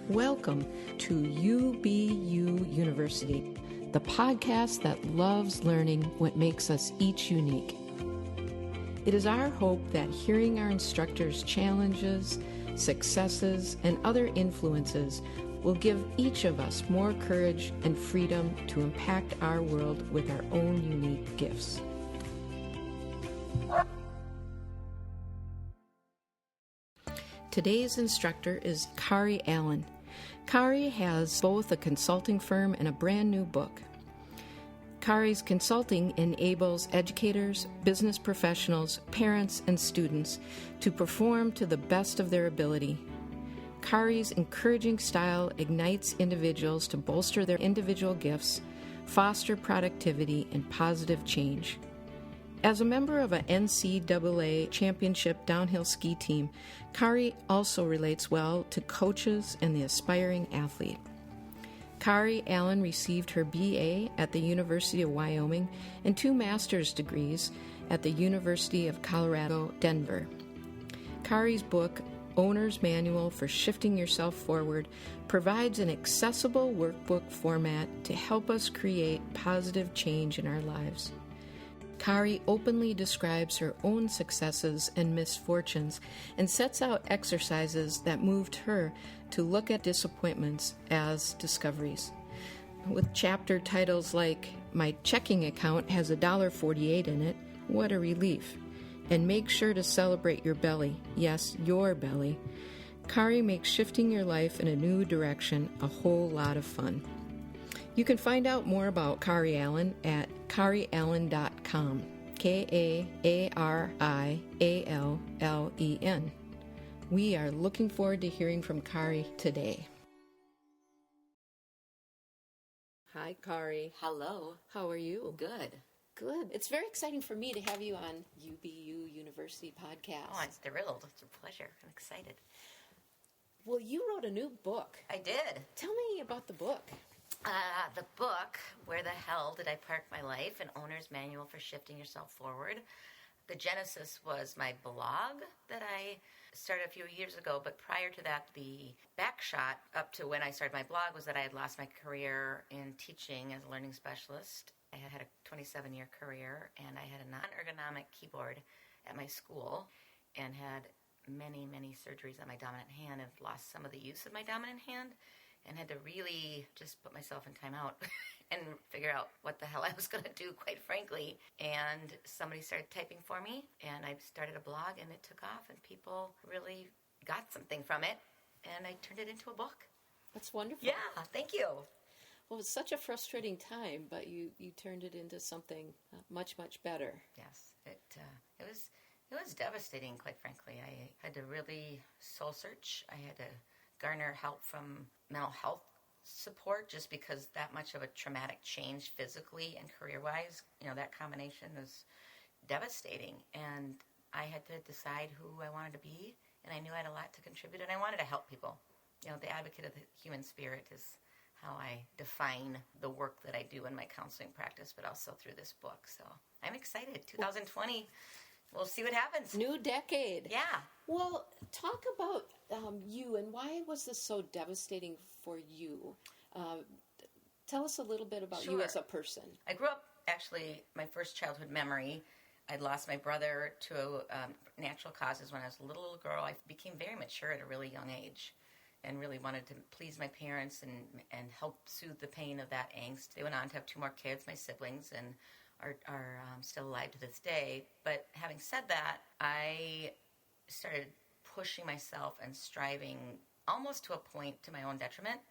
Welcome to UBU University, the podcast that loves learning what makes us each unique. It is our hope that hearing our instructors' challenges, successes, and other influences will give each of us more courage and freedom to impact our world with our own unique gifts. Today's instructor is Kaari Allen. Kaari has both a consulting firm and a brand new book. Kaari's consulting enables educators, business professionals, parents, and students to perform to the best of their ability. Kaari's encouraging style ignites individuals to bolster their individual gifts, foster productivity, and positive change. As a member of an NCAA championship downhill ski team, Kaari also relates well to coaches and the aspiring athlete. Kaari Allen received her BA at the University of Wyoming and 2 master's degrees at the University of Colorado, Denver. Kaari's book, Owner's Manual for Shifting Yourself Forward, provides an accessible workbook format to help us create positive change in our lives. Kaari openly describes her own successes and misfortunes and sets out exercises that moved her to look at disappointments as discoveries. With chapter titles like My Checking Account Has $1.48 in it, What a Relief, and Make Sure to Celebrate Your Belly, yes, your belly, Kaari makes shifting your life in a new direction a whole lot of fun. You can find out more about Kaari Allen at kaariallen.com, Kaariallen. We are looking forward to hearing from Kaari today. Hi, Kaari. Hello. How are you? Good. Good. It's very exciting for me to have you on UBU University podcast. Oh, I'm thrilled. It's a pleasure. I'm excited. Well, you wrote a new book. I did. Tell me about the book. The book, Where the Hell Did I Park My Life? An Owner's Manual for Shifting Yourself Forward. The genesis was my blog that I started a few years ago, but prior to that, the backshot up to when I started my blog was that I had lost my career in teaching as a learning specialist. I had had a 27-year career, and I had a non-ergonomic keyboard at my school and had many, many surgeries on my dominant hand and lost some of the use of my dominant hand, and had to really just put myself in timeout and figure out what the hell I was going to do, quite frankly. And somebody started typing for me, and I started a blog, and it took off, and people really got something from it, and I turned it into a book. That's wonderful. Yeah, thank you. Well, it's such a frustrating time, but you turned it into something much, much better. Yes, it was devastating, quite frankly. I had to really soul search. I had to garner help from mental health support just because that much of a traumatic change physically and career-wise, that combination was devastating. And I had to decide who I wanted to be, and I knew I had a lot to contribute, and I wanted to help people. The advocate of the human spirit is how I define the work that I do in my counseling practice, but also through this book. So I'm excited. 2020, we'll see what happens. New decade. Yeah. Well, talk about you and why was this so devastating for you? Tell us a little bit about you as a person. I grew up, actually, my first childhood memory, I'd lost my brother to natural causes when I was a little girl. I became very mature at a really young age and really wanted to please my parents and help soothe the pain of that angst. They went on to have 2 more kids, my siblings, and are still alive to this day. But having said that, I started pushing myself and striving almost to a point to my own detriment.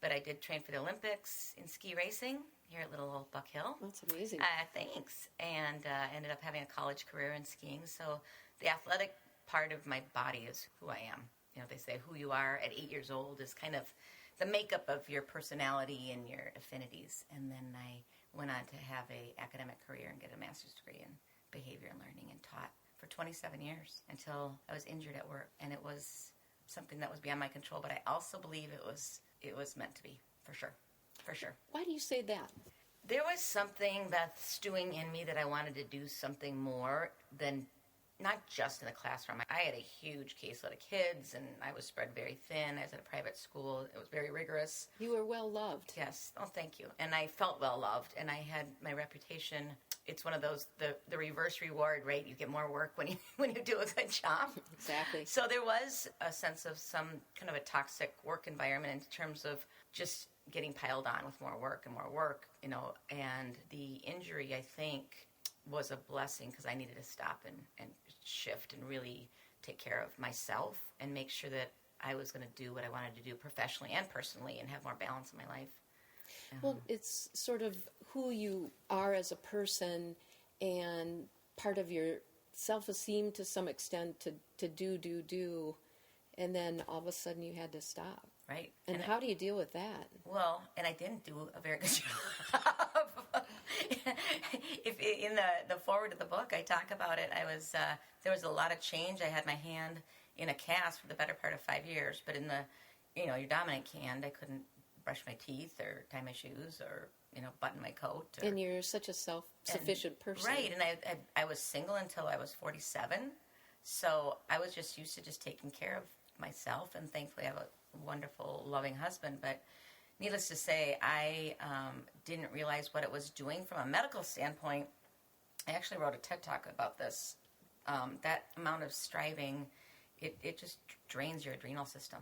But I did train for the Olympics in ski racing here at Little Old Buck Hill. That's amazing. Thanks. And ended up having a college career in skiing. So the athletic part of my body is who I am. They say who you are at 8 years old is kind of the makeup of your personality and your affinities. And then I went on to have a academic career and get a master's degree in behavior and learning and taught for 27 years until I was injured at work. And it was something that was beyond my control, but I also believe it was meant to be, for sure. Why do you say that? There was something that's stewing in me that I wanted to do something more than not just in the classroom. I had a huge caseload of kids, and I was spread very thin. I was at a private school. It was very rigorous. You were well loved. Yes. Oh, thank you. And I felt well loved, and I had my reputation. It's one of those, the reverse reward, right? You get more work when you do a good job. Exactly. So there was a sense of some kind of a toxic work environment in terms of just getting piled on with more work and more work, and the injury, I think, was a blessing because I needed to stop and shift and really take care of myself and make sure that I was going to do what I wanted to do professionally and personally and have more balance in my life. Well, it's sort of who you are as a person and part of your self-esteem to some extent to do, and then all of a sudden you had to stop. Right. And how do you deal with that? Well, and I didn't do a very good job. If in the foreword of the book, I talk about it. There was a lot of change. I had my hand in a cast for the better part of 5 years, but in your dominant hand, I couldn't brush my teeth or tie my shoes or button my coat. And you're such a self-sufficient person, right? And I was single until I was 47, so I was just used to just taking care of myself, and thankfully I have a wonderful, loving husband. But needless to say, I didn't realize what it was doing from a medical standpoint. I actually wrote a TED Talk about this. That amount of striving, it just drains your adrenal system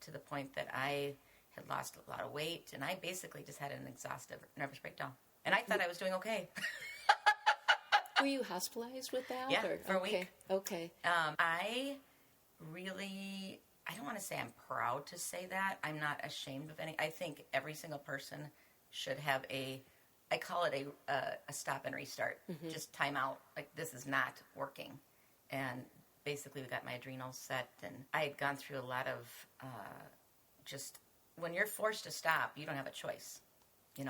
to the point that I had lost a lot of weight, and I basically just had an exhaustive nervous breakdown. And I thought I was doing okay. Were you hospitalized with that? Yeah, for a week. Okay. I don't want to say I'm proud to say that. I'm not ashamed of any. I think every single person should have I call it a stop and restart. Mm-hmm. Just time out. Like, this is not working. And basically we got my adrenals set, and I had gone through a lot of just, when you're forced to stop, you don't have a choice. You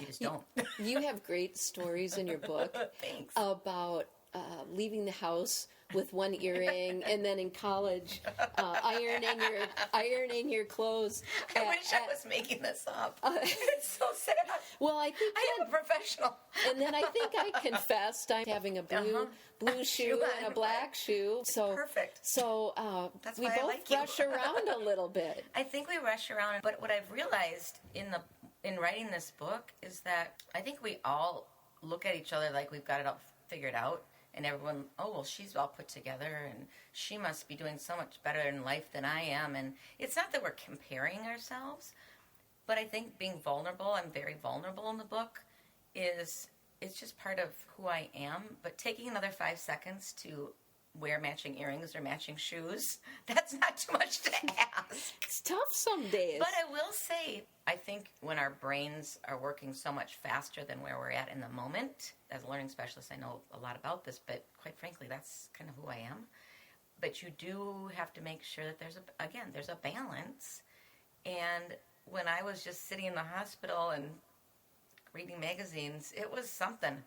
just don't. You have great stories in your book. Thanks. About leaving the house with one earring, and then in college, ironing your clothes. I wish I was making this up. It's so sad. Well, I think I am a professional. And then I think I confessed I'm having a blue shoe and a black shoe. So perfect. So that's we why both I like rush around a little bit. I think we rush around, but what I've realized in writing this book is that I think we all look at each other like we've got it all figured out. And everyone, oh, well, she's all put together, and she must be doing so much better in life than I am. And it's not that we're comparing ourselves, but I think being vulnerable, I'm very vulnerable in the book, it's just part of who I am. But taking another 5 seconds to wear matching earrings or matching shoes, that's not too much to ask. It's tough some days. But I will say, I think when our brains are working so much faster than where we're at in the moment, as a learning specialist, I know a lot about this, but quite frankly, that's kind of who I am. But you do have to make sure that there's a balance. And when I was just sitting in the hospital and reading magazines, it was something.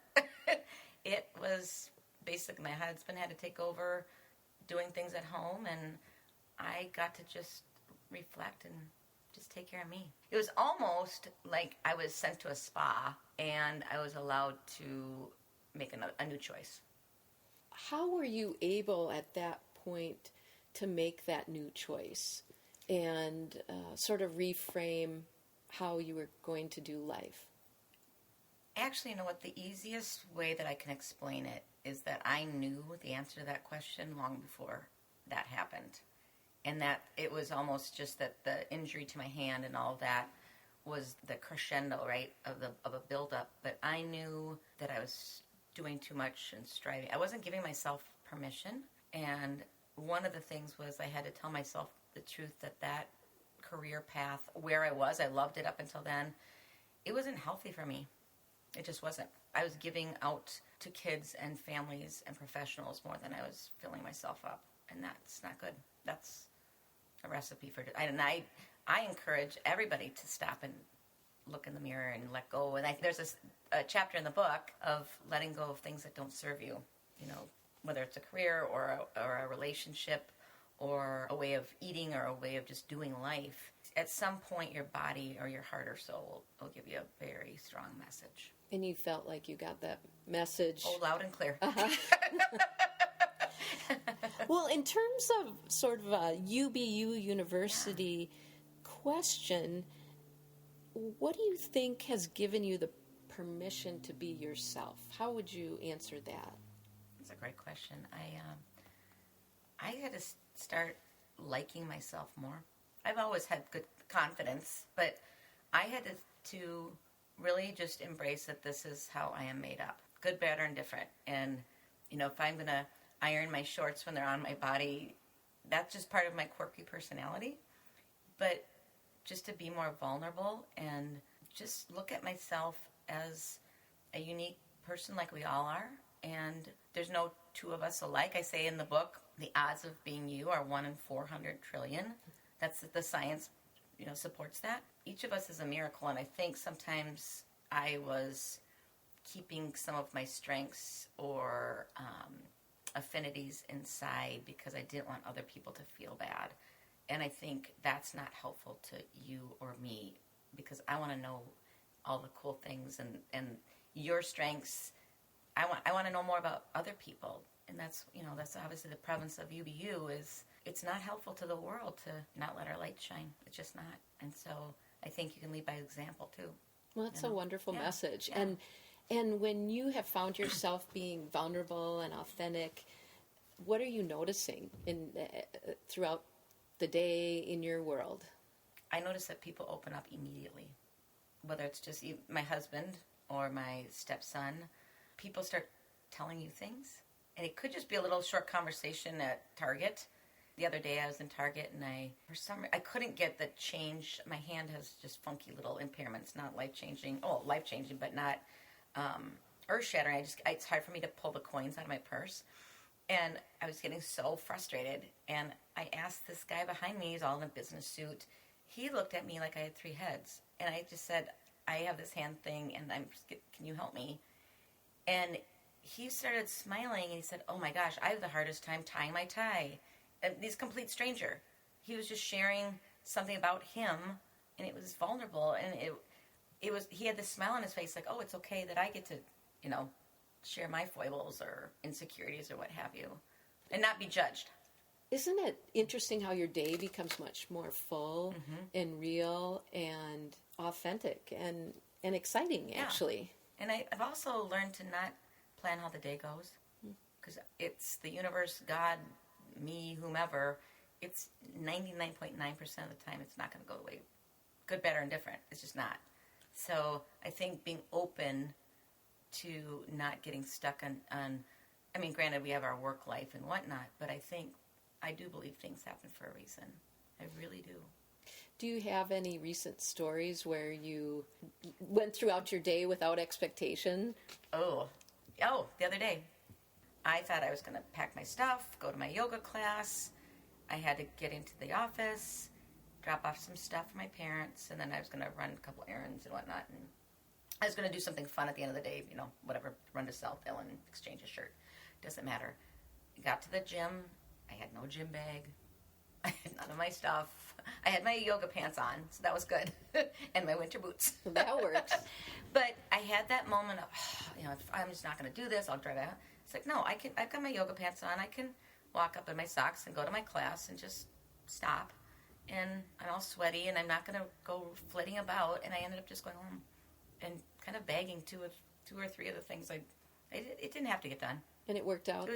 It was basically, my husband had to take over doing things at home, and I got to just reflect and just take care of me. It was almost like I was sent to a spa, and I was allowed to make a new choice. How were you able at that point to make that new choice and sort of reframe how you were going to do life? Actually, you know what? The easiest way that I can explain it is that I knew the answer to that question long before that happened. And that it was almost just that the injury to my hand and all of that was the crescendo, right, of a buildup. But I knew that I was doing too much and striving. I wasn't giving myself permission. And one of the things was I had to tell myself the truth that career path, where I loved it up until then, it wasn't healthy for me. It just wasn't. I was giving out to kids and families and professionals more than I was filling myself up. And that's not good. That's a recipe for it. And I encourage everybody to stop and look in the mirror and let go. And there's a chapter in the book of letting go of things that don't serve you, whether it's a career or a relationship or a way of eating or a way of just doing life. At some point, your body or your heart or soul will give you a very strong message. And you felt like you got that message? Oh, loud and clear. Uh-huh. Well, in terms of sort of a UBU university question, what do you think has given you the permission to be yourself? How would you answer that? That's a great question. I had to start liking myself more. I've always had good confidence, but I had to really just embrace that this is how I am made up. Good, bad, or indifferent. And, if I'm going to iron my shorts when they're on my body, that's just part of my quirky personality. But just to be more vulnerable and just look at myself as a unique person like we all are. And there's no two of us alike. I say in the book, the odds of being you are 1 in 400 trillion. That's the science, supports that. Each of us is a miracle, and I think sometimes I was keeping some of my strengths or affinities inside because I didn't want other people to feel bad. And I think that's not helpful to you or me because I want to know all the cool things and your strengths. I want to know more about other people. And that's obviously the province of UBU is it's not helpful to the world to not let our light shine. It's just not. And so I think you can lead by example too. Well, that's a wonderful message. Yeah. And when you have found yourself being vulnerable and authentic, what are you noticing throughout the day in your world? I notice that people open up immediately, whether it's just my husband or my stepson. People start telling you things, and it could just be a little short conversation at Target. The other day I was in Target, and I couldn't get the change. My hand has just funky little impairments, not life-changing. Oh, life-changing, but not earth-shattering. It's hard for me to pull the coins out of my purse. And I was getting so frustrated. And I asked this guy behind me, he's all in a business suit. He looked at me like I had 3 heads. And I just said, I have this hand thing, and can you help me? And he started smiling, and he said, oh my gosh, I have the hardest time tying my tie. And he's a complete stranger. He was just sharing something about him, and it was vulnerable. And he had this smile on his face like, oh, it's okay that I get to, share my foibles or insecurities or what have you, and not be judged. Isn't it interesting how your day becomes much more full and real and authentic and exciting, actually? And I've also learned to not plan how the day goes because it's the universe, God, me, whomever. It's 99.9% of the time it's not going to go the way, good, bad, or indifferent. It's just not. So I think being open to not getting stuck on granted, we have our work life and whatnot, but I do believe things happen for a reason. I really do. Do you have any recent stories where you went throughout your day without expectation? Oh, the other day. I thought I was going to pack my stuff, go to my yoga class. I had to get into the office, drop off some stuff for my parents, and then I was going to run a couple errands and whatnot. And I was going to do something fun at the end of the day, whatever, run to Southdale and exchange a shirt. Doesn't matter. I got to the gym. I had no gym bag. I had none of my stuff. I had my yoga pants on, so that was good, and my winter boots. That works. But I had that moment of, if I'm just not going to do this, I'll drive out. It's like, no, I've got my yoga pants on. I can walk up in my socks and go to my class and just stop. And I'm all sweaty, and I'm not going to go flitting about. And I ended up just going home and kind of bagging two or three of the things. It didn't have to get done. And it worked out.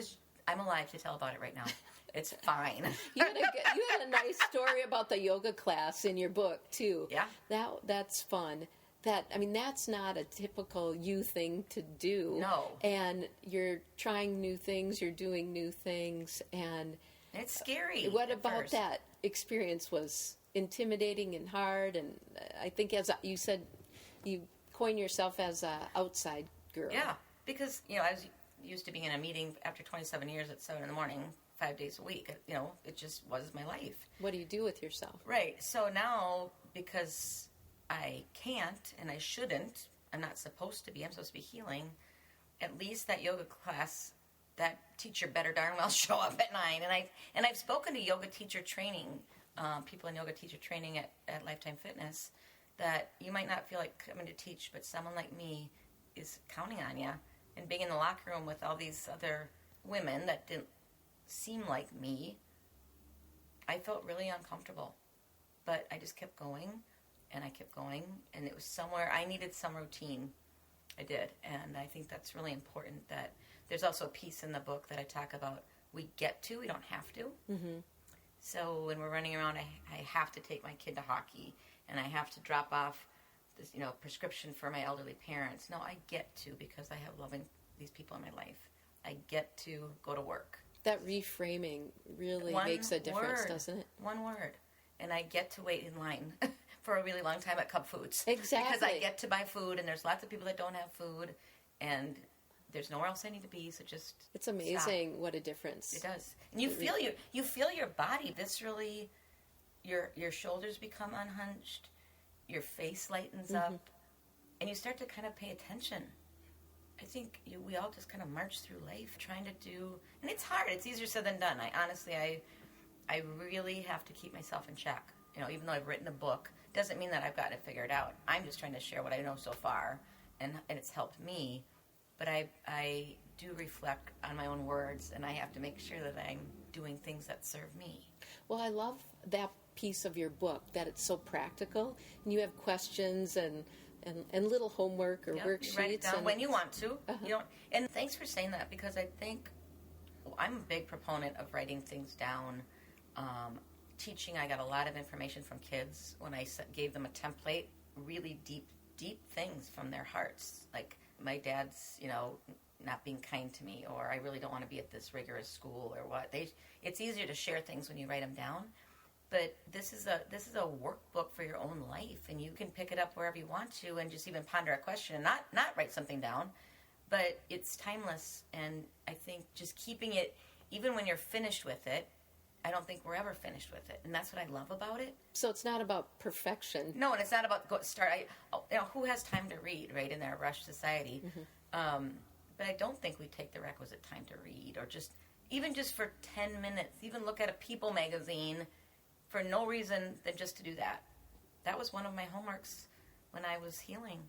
I'm alive to tell about it right now. It's fine. You had a nice story about the yoga class in your book, too. Yeah. That's fun. That's not a typical you thing to do. No. And you're trying new things, you're doing new things, and it's scary. What about that experience was intimidating and hard? And I think, as you said, you coin yourself as an outside girl. Yeah, because, I was used to being in a meeting after 27 years at 7 in the morning, 5 days a week. It just was my life. What do you do with yourself? Right. So now, because I can't and I shouldn't, I'm not supposed to be, I'm supposed to be healing, at least that yoga class, that teacher better darn well show up at 9. And I've spoken to yoga teacher training, people in yoga teacher training at Lifetime Fitness, that you might not feel like coming to teach, but someone like me is counting on you. And being in the locker room with all these other women that didn't seem like me, I felt really uncomfortable. But I just kept going, and I kept going, and it was somewhere, I needed some routine. I did, and I think that's really important. That there's also a piece in the book that I talk about, we don't have to. Mm-hmm. So when we're running around, I have to take my kid to hockey, and I have to drop off this, prescription for my elderly parents. No, I get to, because I have loving these people in my life. I get to go to work. That reframing really makes a difference, doesn't it? One word. And I get to wait in line for a really long time at Cub Foods. Exactly. Because I get to buy food, and there's lots of people that don't have food, and there's nowhere else I need to be, so just It's amazing stop. What a difference. It does. And you feel your body viscerally, your shoulders become unhunched, your face lightens up, and you start to kind of pay attention. I think we all just kind of march through life trying to do, and it's hard. It's easier said than done. I really have to keep myself in check. Even though I've written a book, doesn't mean that I've got it figured out. I'm just trying to share what I know so far, and it's helped me. But I do reflect on my own words, and I have to make sure that I'm doing things that serve me. Well, I love that piece of your book, that it's so practical, and you have questions and little homework or worksheets. You write it down when you want to. And thanks for saying that, because I think I'm a big proponent of writing things down. Teaching, I got a lot of information from kids when I gave them a template, really deep things from their hearts. Like, my dad's, not being kind to me, or I really don't want to be at this rigorous school, or what. It's easier to share things when you write them down. But this is a workbook for your own life, and you can pick it up wherever you want to, and just even ponder a question and not write something down. But it's timeless, and I think just keeping it, even when you're finished with it, I don't think we're ever finished with it, and that's what I love about it. So it's not about perfection. No, and it's not about who has time to read, right, in our rush society? But I don't think we take the requisite time to read, or even just for 10 minutes, even look at a People magazine for no reason than just to do that. That was one of my homeworks when I was healing.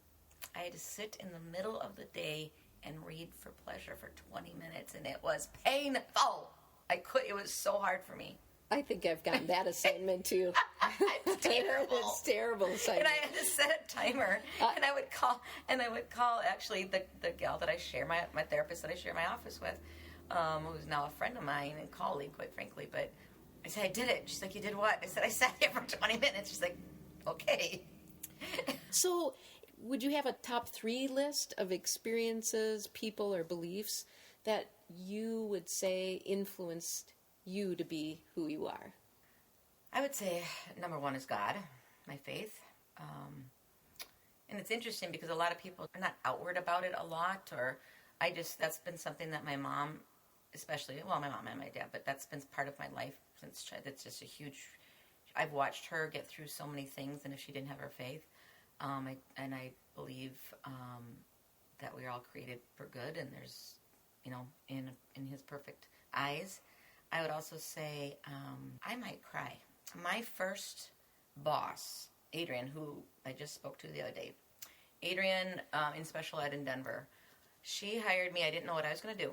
I had to sit in the middle of the day and read for pleasure for 20 minutes, and it was painful. It was so hard for me. I think I've gotten that assignment too. It's terrible. It's terrible assignment. And I had to set a timer, and I would call actually the gal that I share, my therapist that I share my office with, who's now a friend of mine and colleague, quite frankly. But I said, I did it. She's like, you did what? I said, I sat here for 20 minutes. She's like, okay. So would you have a top 3 list of experiences, people, or beliefs that you would say influenced you to be who you are? I would say number 1 is God, my faith. And it's interesting because a lot of people are not outward about it a lot, or that's been something that my mom, especially, my mom and my dad, but that's been part of my life since it's just a huge, I've watched her get through so many things, and if she didn't have her faith, I believe that we are all created for good, and there's, in his perfect eyes. I would also say I might cry. My first boss, Adrian, who I just spoke to the other day, Adrian in special ed in Denver, she hired me. I didn't know what I was going to do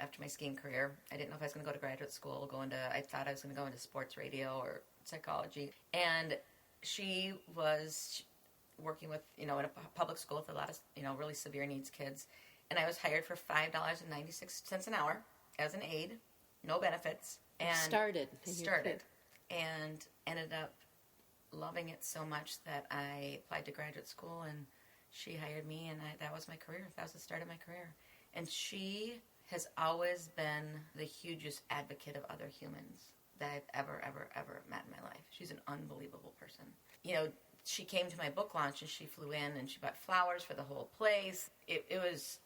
after my skiing career. I didn't know if I was going to go to graduate school, I thought I was going to go into sports radio or psychology. And she was working with, in a public school with a lot of, really severe needs kids. And I was hired for $5.96 an hour as an aide, no benefits. And started. And ended up loving it so much that I applied to graduate school, and she hired me, and that was my career. That was the start of my career. And she has always been the hugest advocate of other humans that I've ever met in my life. She's an unbelievable person. She came to my book launch, and she flew in, and she bought flowers for the whole place. It was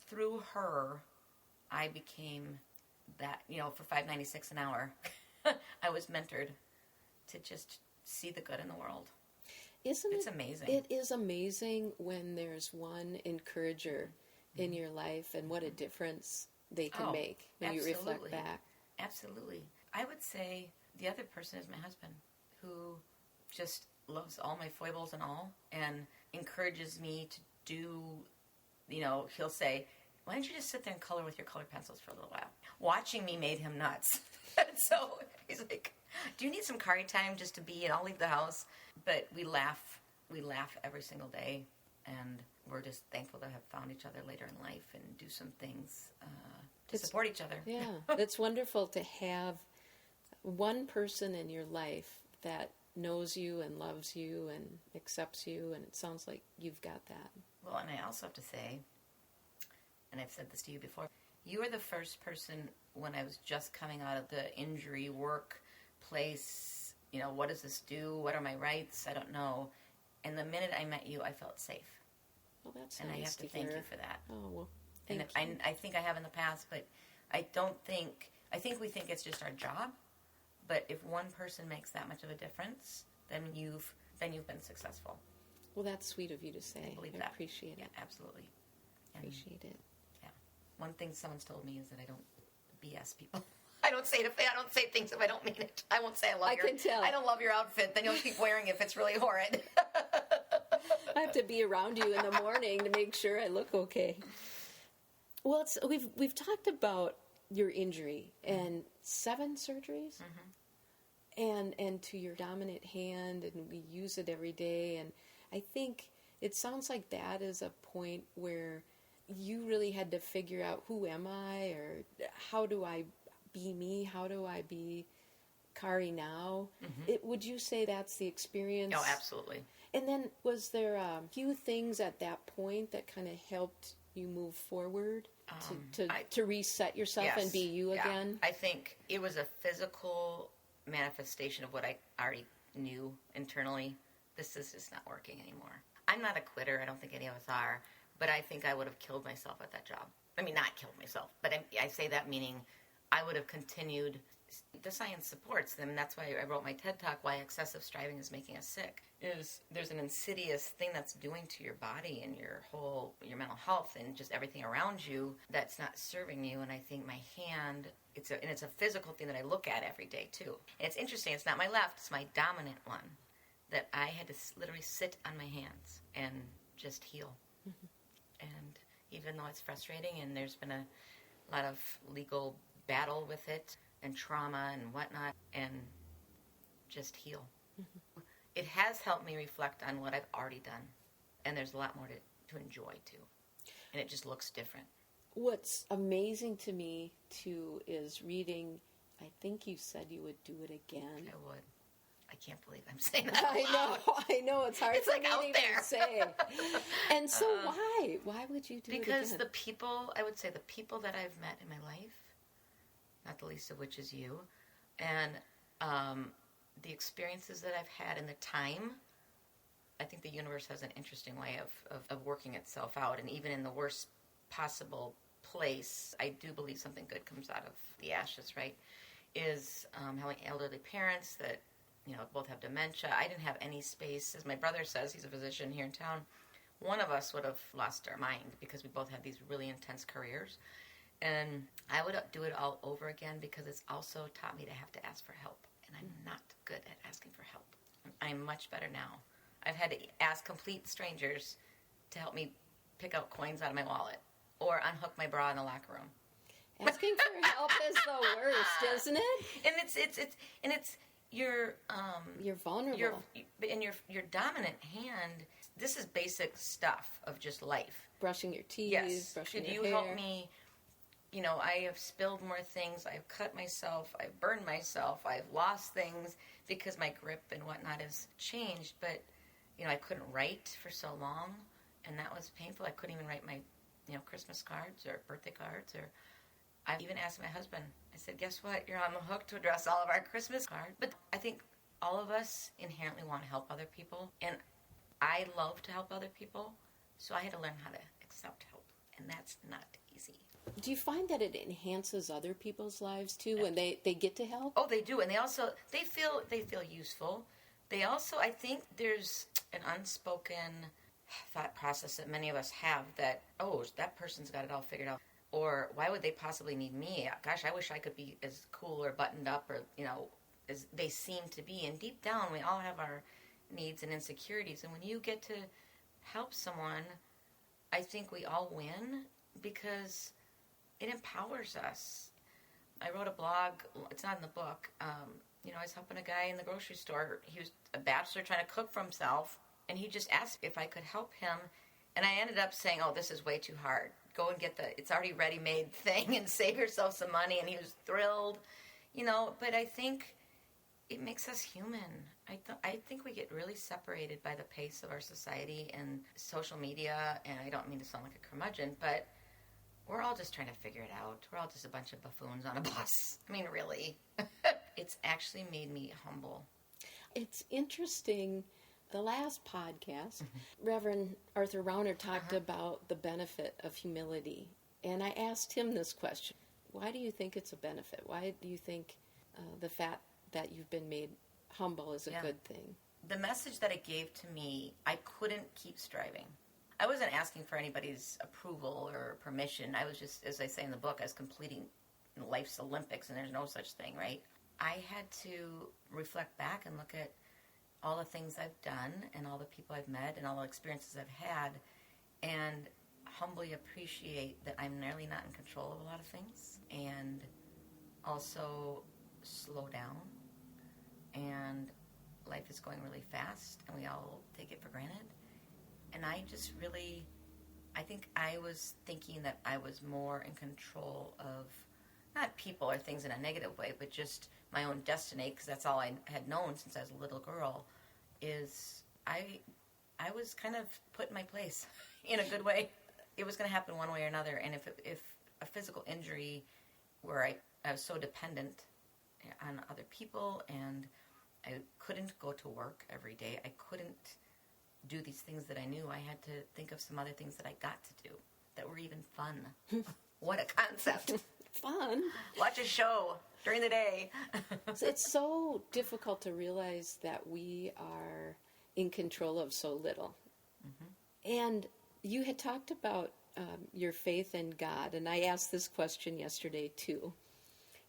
through her I became that, for $5.96 an hour. I was mentored to just see the good in the world. It's amazing. It is amazing when there's one encourager in your life, and what a difference they can make when you reflect back. Absolutely. I would say the other person is my husband, who just loves all my foibles and all, and encourages me to do, he'll say, why don't you just sit there and color with your colored pencils for a little while? Watching me made him nuts. So he's like, do you need some Kaari time just to be, and I'll leave the house. But we laugh every single day, and we're just thankful to have found each other later in life and do some things to support each other. Yeah, it's wonderful to have one person in your life that knows you and loves you and accepts you, and it sounds like you've got that. Well, and I also have to say, and I've said this to you before, you were the first person when I was just coming out of the injury workplace, what does this do? What are my rights? I don't know. And the minute I met you, I felt safe. Well, that's and nice I have to thank you for that. Oh, well, and I think I have in the past, but I think we think it's just our job. But if one person makes that much of a difference, then you've been successful. Well, that's sweet of you to say. I believe I that. Appreciate it. Yeah, absolutely. Appreciate it. Yeah. One thing someone's told me is that I don't BS people. I don't say things if I don't mean it. I won't say I can tell. I don't love your outfit. Then you'll keep wearing it if it's really horrid. I have to be around you in the morning to make sure I look okay. Well, we've talked about your injury and 7 surgeries, and to your dominant hand, and we use it every day. And I think it sounds like that is a point where you really had to figure out, who am I, or how do I be me? How do I be Kaari now? Would you say that's the experience? Oh, absolutely. And then was there a few things at that point that kind of helped you move forward to reset yourself and be you again? I think it was a physical manifestation of what I already knew internally. This is just not working anymore. I'm not a quitter. I don't think any of us are. But I think I would have killed myself at that job. I mean, not killed myself, but I say that meaning I would have continued. The science supports them. That's why I wrote my TED Talk, Why Excessive Striving is Making Us Sick. There's an insidious thing that's doing to your body and your mental health and just everything around you that's not serving you. And I think my hand, it's a physical thing that I look at every day too. And it's interesting. It's not my left. It's my dominant one that I had to literally sit on my hands and just heal. And even though it's frustrating and there's been a lot of legal battle with it and trauma and whatnot, and just heal. It has helped me reflect on what I've already done. And there's a lot more to enjoy, too. And it just looks different. What's amazing to me, too, is reading, I think you said you would do it again. I would. I can't believe I'm saying that out loud. I know. It's hard it's for like me out to there. even say. And so why? Why would you do it again? Because the people that I've met in my life, not the least of which is you, and the experiences that I've had and the time, I think the universe has an interesting way of working itself out. And even in the worst possible place, I do believe something good comes out of the ashes, right? Is having elderly parents that, both have dementia. I didn't have any space. As my brother says, he's a physician here in town, one of us would have lost our mind because we both had these really intense careers. And I would do it all over again because it's also taught me to have to ask for help. And I'm not good at asking for help. I'm much better now. I've had to ask complete strangers to help me pick out coins out of my wallet or unhook my bra in the locker room. Asking for help is the worst, isn't it? And you're vulnerable. Your dominant hand. This is basic stuff of just life. Brushing your teeth. Yes. Brushing Could your you hair. help me? I have spilled more things. I've cut myself. I've burned myself. I've lost things because my grip and whatnot has changed. But, I couldn't write for so long, and that was painful. I couldn't even write my, Christmas cards or birthday cards. Or I even asked my husband. I said, guess what? You're on the hook to address all of our Christmas cards. But I think all of us inherently want to help other people, and I love to help other people, so I had to learn how to accept help, and that's not easy. Do you find that it enhances other people's lives too when they get to help? Oh, they do, and they feel useful. They also, I think there's an unspoken thought process that many of us have that, oh, that person's got it all figured out, or why would they possibly need me? Gosh, I wish I could be as cool or buttoned up or as they seem to be. And deep down, we all have our needs and insecurities. And when you get to help someone, I think we all win. because it empowers us. I wrote a blog, it's not in the book, I was helping a guy in the grocery store. He was a bachelor trying to cook for himself, and he just asked if I could help him, and I ended up saying, oh, this is way too hard. Go and get it's already ready-made thing and save yourself some money, and he was thrilled, but I think it makes us human. I think we get really separated by the pace of our society and social media, and I don't mean to sound like a curmudgeon, but we're all just trying to figure it out. We're all just a bunch of buffoons on a bus. I mean, really. It's actually made me humble. It's interesting. The last podcast, Reverend Arthur Rauner talked about the benefit of humility. And I asked him this question. Why do you think it's a benefit? Why do you think the fact that you've been made humble is a good thing? The message that it gave to me, I couldn't keep striving. I wasn't asking for anybody's approval or permission. I was just, as I say in the book, I was completing life's Olympics, and there's no such thing, right? I had to reflect back and look at all the things I've done and all the people I've met and all the experiences I've had, and humbly appreciate that I'm nearly not in control of a lot of things, and also slow down. And life is going really fast, and we all take it for granted. And I just really, I think I was thinking that I was more in control of, not people or things in a negative way, but just my own destiny, because that's all I had known since I was a little girl, is I was kind of put in my place in a good way. It was going to happen one way or another. And if a physical injury where I was so dependent on other people, and I couldn't go to work every day, I couldn't do these things that I knew, I had to think of some other things that I got to do that were even fun. What a concept. Fun. Watch a show during the day. It's so difficult to realize that we are in control of so little. And you had talked about your faith in God, and I asked this question yesterday too.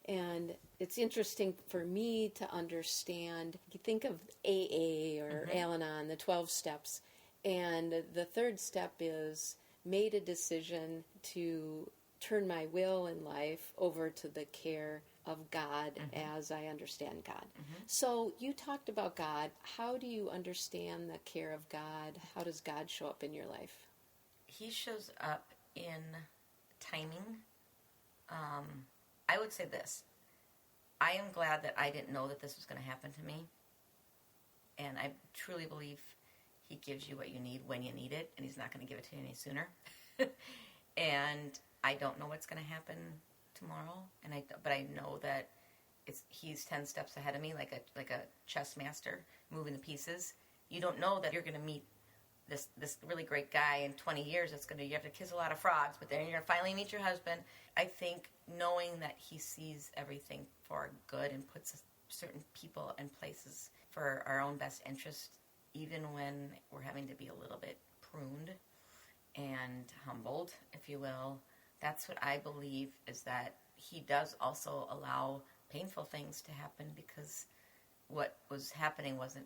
And it's interesting for me to understand, you think of AA or Al-Anon, the 12 steps, and the third step is made a decision to turn my will in life over to the care of God as I understand God. So you talked about God. How do you understand the care of God? How does God show up in your life? He shows up in timing. I would say this. I am glad that I didn't know that this was going to happen to me. And I truly believe he gives you what you need when you need it, and he's not going to give it to you any sooner. And I don't know what's going to happen tomorrow, but I know that he's 10 steps ahead of me, like a chess master moving the pieces. You don't know that you're going to meet this really great guy in 20 years. You have to kiss a lot of frogs, but then you're going to finally meet your husband. I think knowing that he sees everything for good and puts certain people and places for our own best interest, even when we're having to be a little bit pruned and humbled, if you will, that's what I believe, is that he does also allow painful things to happen, because what was happening wasn't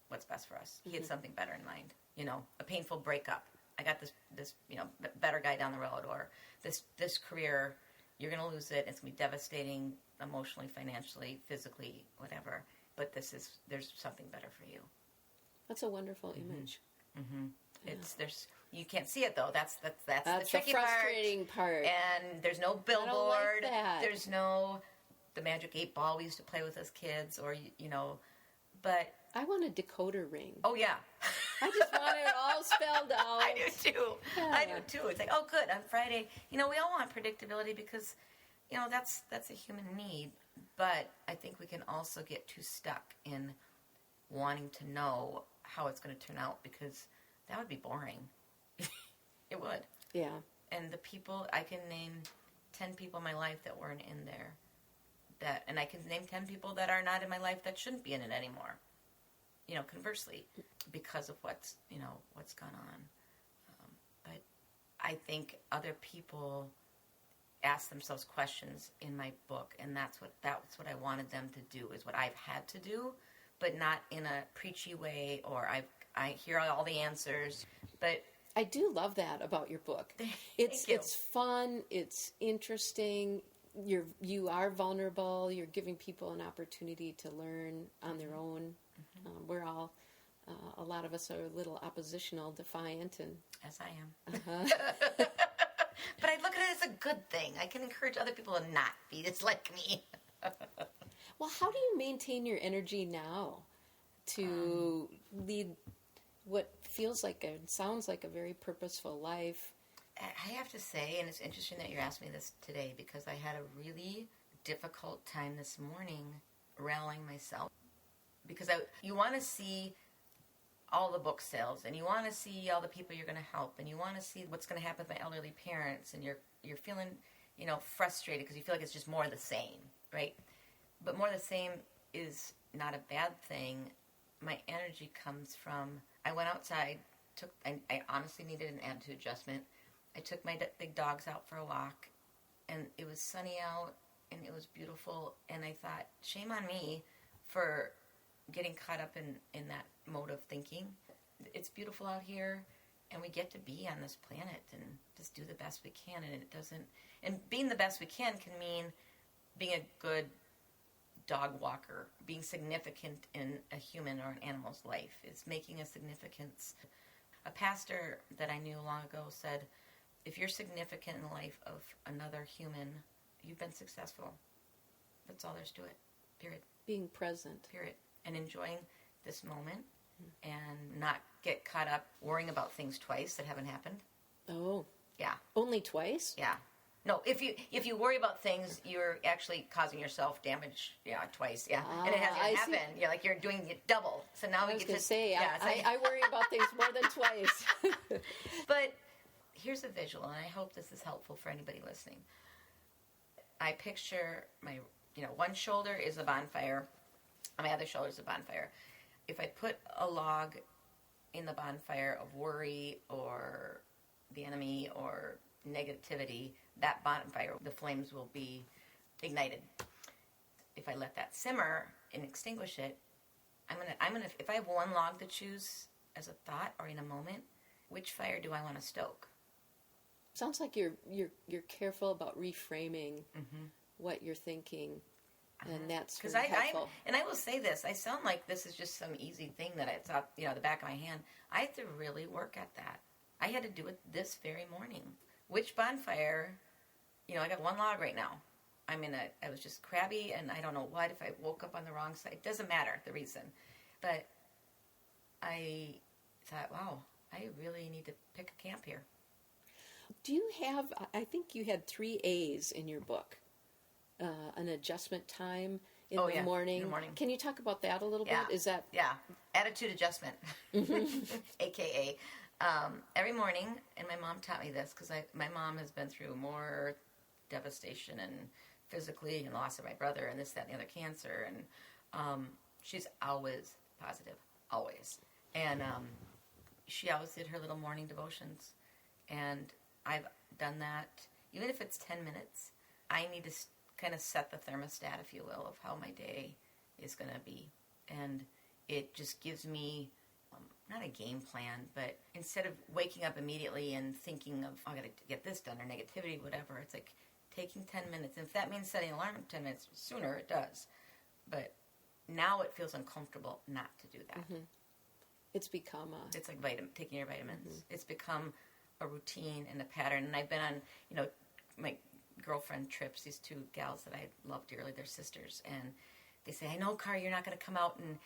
what's best for us. He had something better in mind. A painful breakup. I got this better guy down the road, or this career, you're going to lose it. It's going to be devastating emotionally, financially, physically, whatever. But there's something better for you. That's a wonderful image. Yeah. You can't see it though. That's the tricky the frustrating part. And there's no billboard. I don't like that. There's no the magic 8 ball we used to play with as kids, or but I want a decoder ring. Oh yeah. I just want it all spelled out. I do too. Yeah. I do too. It's like, oh good, on Friday. We all want predictability, because that's a human need. But I think we can also get too stuck in wanting to know how it's going to turn out, because that would be boring. It would. Yeah. And the people, I can name 10 people in my life that weren't in there. And I can name 10 people that are not in my life that shouldn't be in it anymore. Conversely, because of what's gone on. But I think other people ask themselves questions in my book, and that's what I wanted them to do, is what I've had to do, but not in a preachy way, or I hear all the answers. But I do love that about your book. It's fun, it's interesting. You are vulnerable. You're giving people an opportunity to learn on their own. We're all, a lot of us are a little oppositional, defiant, and as I am. But I look at it as a good thing. I can encourage other people to not be just like me. Well, how do you maintain your energy now to lead what feels like sounds like a very purposeful life? I have to say, and it's interesting that you're asking me this today, because I had a really difficult time this morning rallying myself. Because you want to see all the book sales, and you want to see all the people you're going to help, and you want to see what's going to happen with my elderly parents, and you're feeling, frustrated because you feel like it's just more of the same, right? But more of the same is not a bad thing. My energy comes from, I went outside, I honestly needed an attitude adjustment. I took my big dogs out for a walk, and it was sunny out, and it was beautiful, and I thought, shame on me for getting caught up in that mode of thinking. It's beautiful out here, and we get to be on this planet and just do the best we can, and being the best we can mean being a good dog walker, being significant in a human or an animal's life. It's making a significance. A pastor that I knew long ago said, if you're significant in the life of another human, you've been successful. That's all there's to it. Period. Being present. Period. And enjoying this moment and not get caught up worrying about things twice that haven't happened. Oh. Yeah. Only twice? Yeah. No, if you worry about things, you're actually causing yourself damage. Yeah, twice. Yeah, and it hasn't happened. You're you're doing it double. So now we get to say. Yeah, I worry about things more than twice. But here's a visual, and I hope this is helpful for anybody listening. I picture my one shoulder is a bonfire, and my other shoulder is a bonfire. If I put a log in the bonfire of worry or the enemy or negativity, that bonfire, the flames will be ignited. If I let that simmer and extinguish it, I'm gonna. If I have one log to choose as a thought or in a moment, which fire do I want to stoke? Sounds like you're careful about reframing what you're thinking, and that's really helpful. And I will say this: I sound like this is just some easy thing that it's up, the back of my hand. I have to really work at that. I had to do it this very morning. Which bonfire? I got one log right now. I was just crabby, and I don't know what, if I woke up on the wrong side. It doesn't matter, the reason. But I thought, wow, I really need to pick a camp here. Do you have, I think you had 3 A's in your book. An adjustment time in the morning. Can you talk about that a little bit? Is that... Yeah, attitude adjustment, AKA... every morning, and my mom taught me this because my mom has been through more devastation and physically and loss of my brother and this, that, and the other cancer, and she's always positive, always. And she always did her little morning devotions, and I've done that. Even if it's 10 minutes, I need to kind of set the thermostat, if you will, of how my day is going to be, and it just gives me... not a game plan, but instead of waking up immediately and thinking of, I got to get this done, or negativity, whatever, it's like taking 10 minutes. And if that means setting an alarm 10 minutes sooner, it does. But now it feels uncomfortable not to do that. It's become it's like taking your vitamins. It's become a routine and a pattern. And I've been on, my girlfriend trips, these 2 gals that I love dearly, they're sisters. And they say, I know, Kaari, you're not going to come out and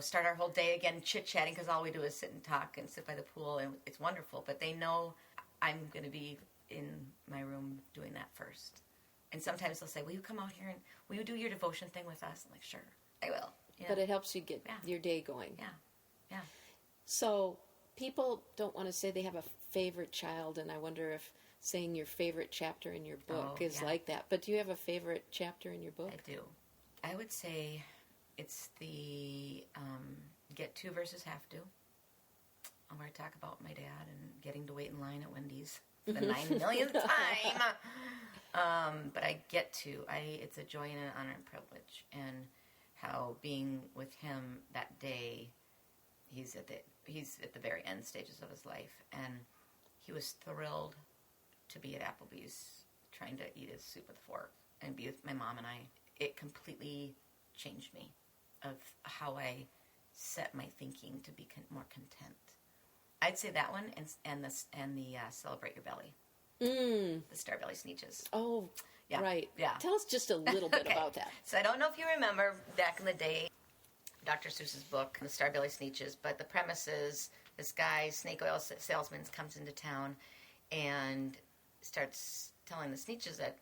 start our whole day again chit-chatting, because all we do is sit and talk and sit by the pool, and it's wonderful. But they know I'm going to be in my room doing that first. And sometimes they'll say, will you come out here and will you do your devotion thing with us? I'm like, sure, I will. But it helps you get your day going. Yeah. So people don't want to say they have a favorite child, and I wonder if saying your favorite chapter in your book is like that. But do you have a favorite chapter in your book? I do. I would say... it's the get to versus have to, where I talk about my dad and getting to wait in line at Wendy's for the 9 millionth time. But I get to. It's a joy and an honor and privilege, and how being with him that day, he's at the very end stages of his life, and he was thrilled to be at Applebee's trying to eat his soup with a fork and be with my mom and I. It completely changed me of how I set my thinking to be more content. I'd say that one and the Celebrate Your Belly. The Star Belly Sneeches. Oh, yeah. Right. Yeah. Tell us just a little bit Okay. about that. So I don't know if you remember back in the day, Dr. Seuss's book, The Star Belly Sneeches, but the premise is this guy, snake oil salesman, comes into town and starts telling the Sneeches that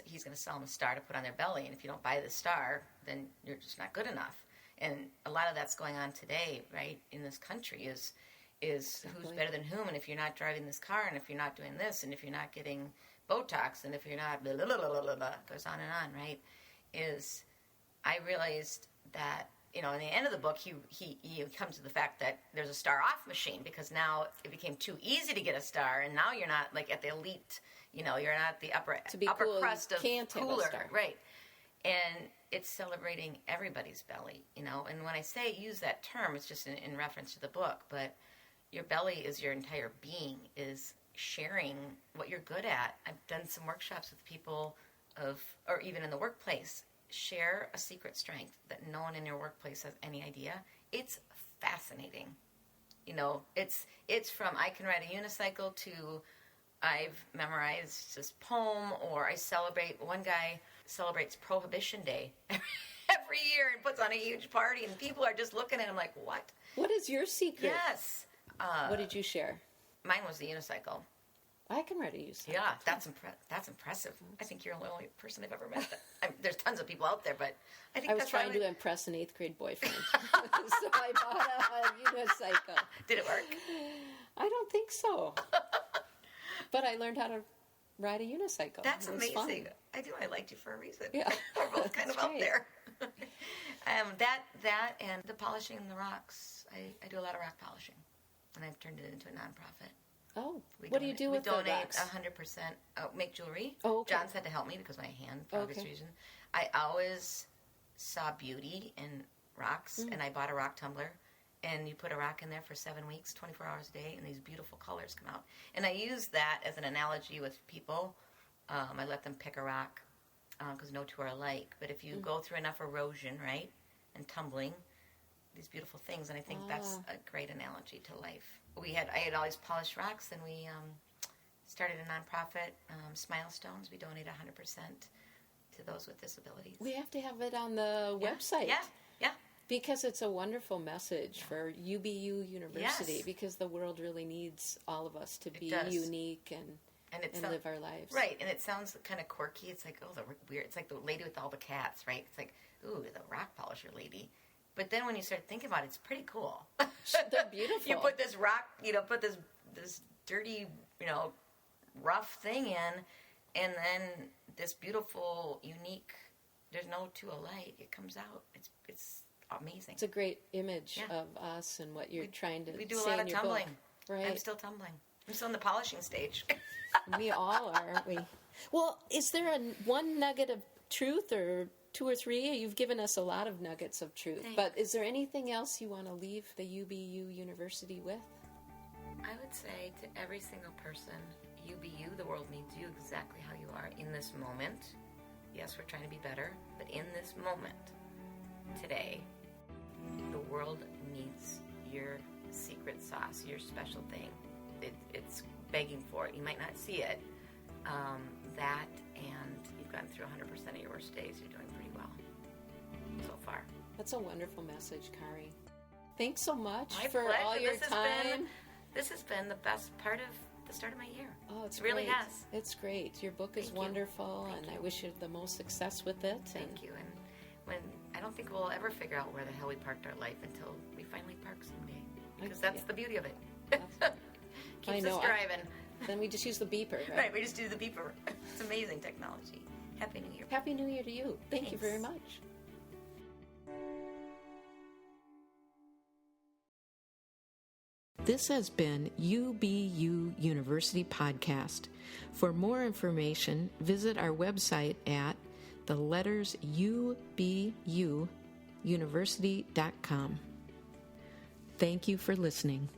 he's going to sell them a star to put on their belly, and if you don't buy the star, then you're just not good enough. And a lot of that's going on today, right, in this country is Exactly. who's better than whom, and if you're not driving this car, and if you're not doing this, and if you're not getting Botox, and if you're not blah, blah, blah, blah, blah, blah, goes on and on, right, I realized that, in the end of the book, he comes to the fact that there's a star off machine, because now it became too easy to get a star, and now you're not like at the elite, you're not the upper cool, crust of can't have a cooler, star. right? And it's celebrating everybody's belly, and when I say use that term, it's just in reference to the book, but your belly is your entire being, is sharing what you're good at. I've done some workshops with people or even in the workplace, share a secret strength that no one in your workplace has any idea. It's fascinating. It's from I can ride a unicycle to I've memorized this poem, or one guy celebrates Prohibition Day every year and puts on a huge party, and people are just looking at him like, what? What is your secret? Yes. What did you share? Mine was the unicycle. I can ride a unicycle. Yeah, that's impressive. I think you're the only person I've ever met. There's tons of people out there, but I think I was trying to impress an 8th grade boyfriend, so I bought a unicycle. Did it work? I don't think so. But I learned how to ride a unicycle. That's It was amazing. fun. I do. I liked you for a reason. Yeah. We're both kind of That's out great. there. That and the polishing the rocks. I do a lot of rock polishing, and I've turned it into a nonprofit. Oh, what do you do with the rocks? We rocks? donate 100%. Make jewelry. Oh, okay. John's had to help me because my hand, for obvious Okay. reason. I always saw beauty in rocks, and I bought a rock tumbler. And you put a rock in there for 7 weeks, 24 hours a day, and these beautiful colors come out. And I use that as an analogy with people. I let them pick a rock because no two are alike. But if you go through enough erosion, right, and tumbling, these beautiful things, and I think that's a great analogy to life. I had always polished rocks, and we started a nonprofit, Milestones. We donate 100% to those with disabilities. We have to have it on the website. Yeah. Because it's a wonderful message for UBU University, Yes. because the world really needs all of us to be does. unique and live our lives. Right, and it sounds kind of quirky. It's like, the weird. It's like the lady with all the cats, right? It's like, ooh, the rock polisher lady. But then when you start thinking about it, it's pretty cool. They're beautiful. You put this rock, put this dirty, rough thing in, and then this beautiful, unique, there's no two alike. It comes out. It's amazing. It's a great image Yeah. of us and what you're trying to We do a say lot in of your tumbling. book. Right. I'm still tumbling. I'm still in the polishing stage. We all are, aren't we? Well, is there one nugget of truth, or 2 or 3? You've given us a lot of nuggets of truth. Thanks. But is there anything else you want to leave the UBU University with? I would say to every single person, UBU, the world needs you exactly how you are in this moment. Yes, we're trying to be better, but in this moment, today, the world needs your secret sauce, your special thing. It's begging for it. You might not see it. That, and you've gotten through 100% of your worst days. You're doing pretty well so far. That's a wonderful message, Kaari. Thanks so much My for pleasure. all your time. This has been the best part of the start of my year. Oh, it's It really great. has. It's great. Your book is Thank you. wonderful, Thank and I you. wish you the most success with it. Thank you. And when I don't think we'll ever figure out where the hell we parked our life until we finally park someday, because that's yeah. the beauty of it. I Keeps know. us driving. Then we just use the beeper, right? Right, we just do the beeper. It's amazing technology. Happy New Year. Happy New Year to you. Thank you very Thanks. much. This has been UBU University Podcast. For more information, visit our website at ubuuniversity.com. Thank you for listening.